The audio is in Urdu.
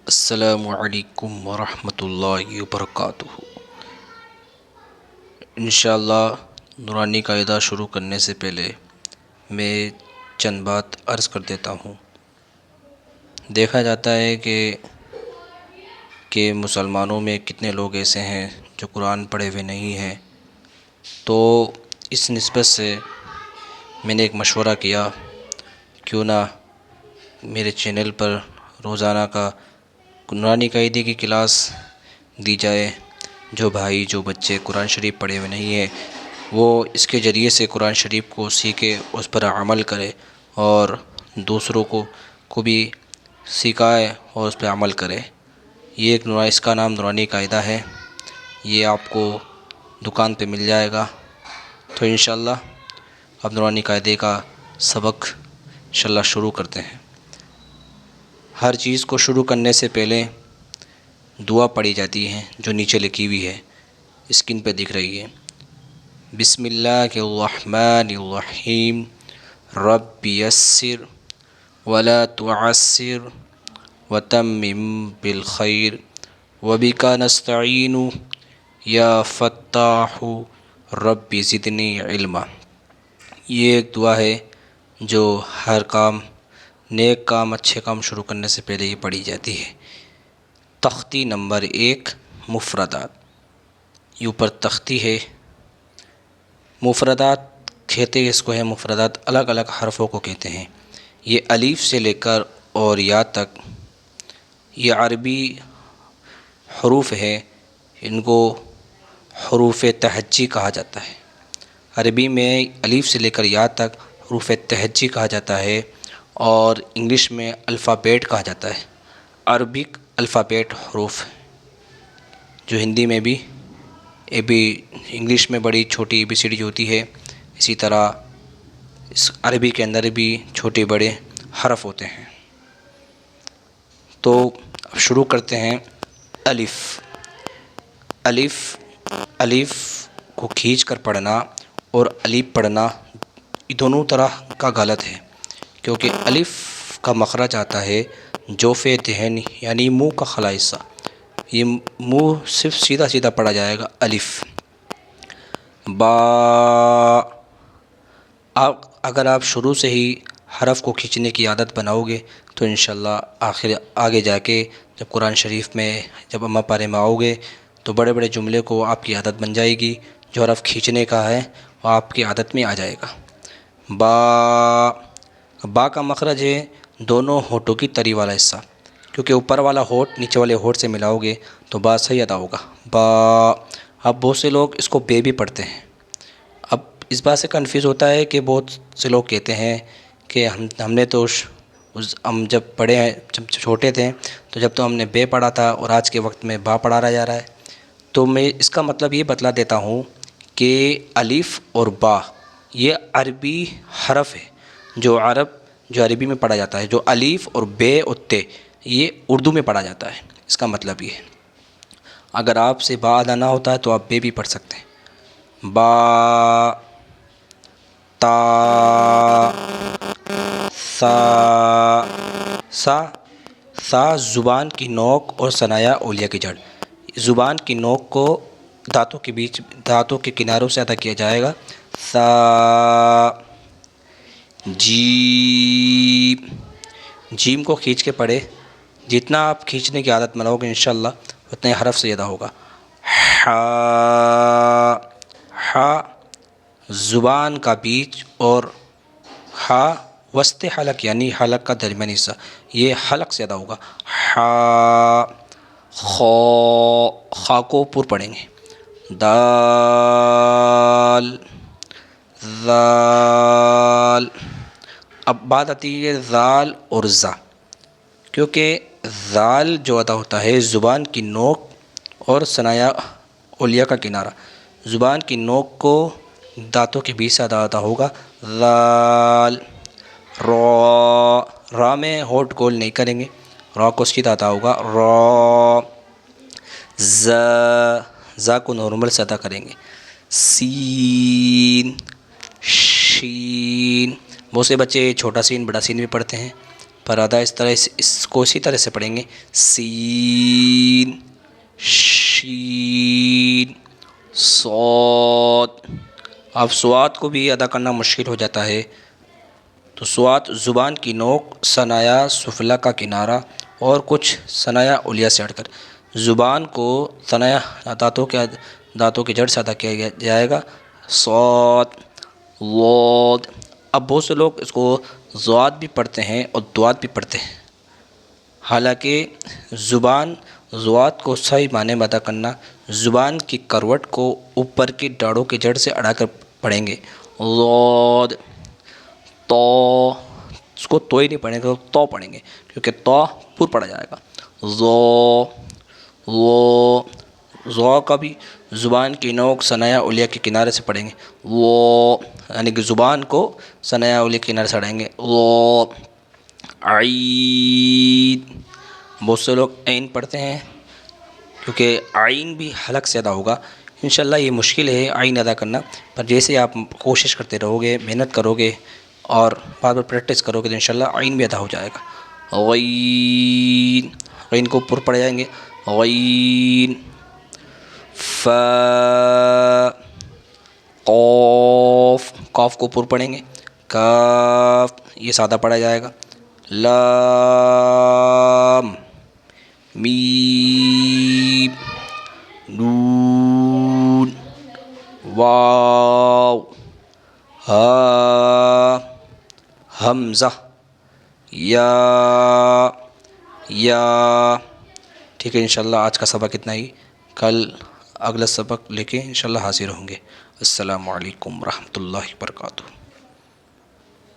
السلام علیکم ورحمۃ اللہ وبرکاتہ۔ انشاءاللہ نورانی قاعدہ شروع کرنے سے پہلے میں چند بات عرض کر دیتا ہوں۔ دیکھا جاتا ہے کہ مسلمانوں میں کتنے لوگ ایسے ہیں جو قرآن پڑھے ہوئے نہیں ہیں، تو اس نسبت سے میں نے ایک مشورہ کیا، کیوں نہ میرے چینل پر روزانہ کا نورانی قاعدے کی کلاس دی جائے۔ جو بھائی جو بچے قرآن شریف پڑھے ہوئے نہیں ہیں وہ اس کے ذریعے سے قرآن شریف کو سیکھے، اس پر عمل کرے اور دوسروں کو بھی سکھائے اور اس پہ عمل کرے۔ یہ اس کا نام نورانی قاعدہ ہے، یہ آپ کو دکان پہ مل جائے گا۔ تو انشاءاللہ اب نورانی قاعدے کا سبق انشاءاللہ شروع کرتے ہیں۔ ہر چیز کو شروع کرنے سے پہلے دعا پڑھی جاتی ہے جو نیچے لکھی ہوئی ہے، اسکرین پہ دکھ رہی ہے۔ بسم اللہ الرحمن الرحیم، رب یسر ولا تعسر وتمم بالخیر وبک نستعین یا فتاح رب زدنی علما۔ یہ ایک دعا ہے جو ہر کام، نیک کام، اچھے کام شروع کرنے سے پہلے یہ پڑھی جاتی ہے۔ تختی نمبر 1، مفردات۔ یہ اوپر تختی ہے، مفردات کہتے ہیں اس کو، ہے مفردات، الگ الگ حرفوں کو کہتے ہیں۔ یہ الف سے لے کر اور یا تک یہ عربی حروف ہے، ان کو حروف تہجی کہا جاتا ہے۔ عربی میں الف سے لے کر یا تک حروف تہجی کہا جاتا ہے، اور انگلش میں الفابیٹ کہا جاتا ہے۔ عربک الفابیٹ حروف جو ہندی میں بھی انگلش میں بڑی چھوٹی اے بی سی ڈی جو ہوتی ہے، اسی طرح اس عربی کے اندر بھی چھوٹے بڑے حرف ہوتے ہیں۔ تو اب شروع کرتے ہیں۔ الف الف الف کو کھینچ کر پڑھنا اور الف پڑھنا یہ دونوں طرح کا غلط ہے، کیونکہ الف کا مخرج آتا ہے جوف دہن، یعنی منہ کا خلا حصہ، یہ منہ صرف سیدھا سیدھا پڑھا جائے گا۔ الف با، اگر آپ شروع سے ہی حرف کو کھینچنے کی عادت بناؤ گے تو انشاءاللہ آگے جا کے جب قرآن شریف میں جب اماں پارے میں آؤ گے تو بڑے بڑے جملے کو آپ کی عادت بن جائے گی، جو حرف کھینچنے کا ہے وہ آپ کی عادت میں آ جائے گا۔ با کا مخرج ہے دونوں ہونٹوں کی تری والا حصہ، کیونکہ اوپر والا ہونٹ نیچے والے ہونٹ سے ملاؤ گے تو با صحیح ادا ہوگا۔ با، اب بہت سے لوگ اس کو بے بھی پڑھتے ہیں۔ اب اس بات سے کنفیوز ہوتا ہے کہ بہت سے لوگ کہتے ہیں کہ ہم نے تو ہم جب پڑھے ہیں، جب چھوٹے تھے تو جب تو ہم نے بے پڑھا تھا اور آج کے وقت میں با پڑھا رہا جا رہا ہے۔ تو میں اس کا مطلب یہ بتلا دیتا ہوں کہ الف اور با یہ عربی حرف ہے جو عربی میں پڑھا جاتا ہے، جو الف اور بے اور تے یہ اردو میں پڑھا جاتا ہے۔ اس کا مطلب یہ ہے، اگر آپ سے با ادا نہ ہوتا ہے تو آپ بے بھی پڑھ سکتے ہیں۔ با، تا، سا، سا زبان کی نوک اور ثنایا اولیہ کی جڑ۔ زبان کی نوک کو دانتوں کے کناروں سے ادا کیا جائے گا۔ سا، جیم، جیم کو کھینچ کے پڑھے، جتنا آپ کھینچنے کی عادت بناؤ گے انشاءاللہ اتنے حرف سے ادا ہوگا۔ ہا، ہا زبان کا بیچ اور ہا وسط حلق، یعنی حلق کا درمیانی حصہ، یہ حلق سے ادا ہوگا۔ ہا، خا کو پر پڑھیں گے۔ دال، ذال، اب بات آتی ہے ذال اور زا، کیونکہ ذال جو ادا ہوتا ہے زبان کی نوک اور ثنایا اولیہ کا کنارہ، زبان کی نوک کو دانتوں کے بیچ سے ادا ہوگا۔ ذال، را میں ہونٹ گول نہیں کریں گے، را کو سیدھا ادا ہوگا۔ را، زا کو نارمل سے ادا کریں گے۔ سین، شین، بہت سے بچے چھوٹا سین بڑا سین بھی پڑھتے ہیں، پر ادا اس کو اسی طرح سے پڑھیں گے، سین شین صاد۔ اب صاد کو بھی ادا کرنا مشکل ہو جاتا ہے، تو صاد زبان کی نوک، ثنایا سفلی کا کنارہ اور کچھ ثنایا علیہ سے ہٹ کر زبان کو ثنایا دانتوں کی جڑ سے ادا کیا جائے گا، صاد ضاد۔ اب بہت سے لوگ اس کو ضاد بھی پڑھتے ہیں اور دواد بھی پڑھتے ہیں، حالانکہ زبان ضاد کو صحیح معنی میں ادا کرنا، زبان کی کروٹ کو اوپر کی داڑوں کی جڑ سے اڑا کر پڑھیں گے، ضاد تو، اس کو تو ہی نہیں پڑھیں گے، تو پڑھیں گے کیونکہ تو پر پڑھا جائے گا، ضو کا بھی زبان کی نوک ثنایا علیہ کے کنارے سے پڑھیں گے، وہ یعنی کہ زبان کو ثنایا علیہ کے کنارے سے اڑائیں گے، وہ عین۔ بہت سے لوگ عین پڑھتے ہیں کیونکہ عین بھی حلق سے ادا ہوگا، انشاءاللہ یہ مشکل ہے عین ادا کرنا، پر جیسے آپ کوشش کرتے رہو گے، محنت کرو گے اور بار بار پریکٹس کرو گے تو انشاءاللہ عین بھی ادا ہو جائے گا، غین، غین کو پر پڑھ جائیں گے، غین، فا، قاف، قاف کو پر پڑھیں گے، کاف، یہ سادہ پڑھا جائے گا، لام، میم، نون، واو، ہا، حمزہ، یا۔ ٹھیک ہے، انشاءاللہ آج کا سبق اتنا ہی، کل اگلا سبق لے کے انشاءاللہ حاضر ہوں گے۔ السلام علیکم ورحمۃ اللہ وبرکاتہ۔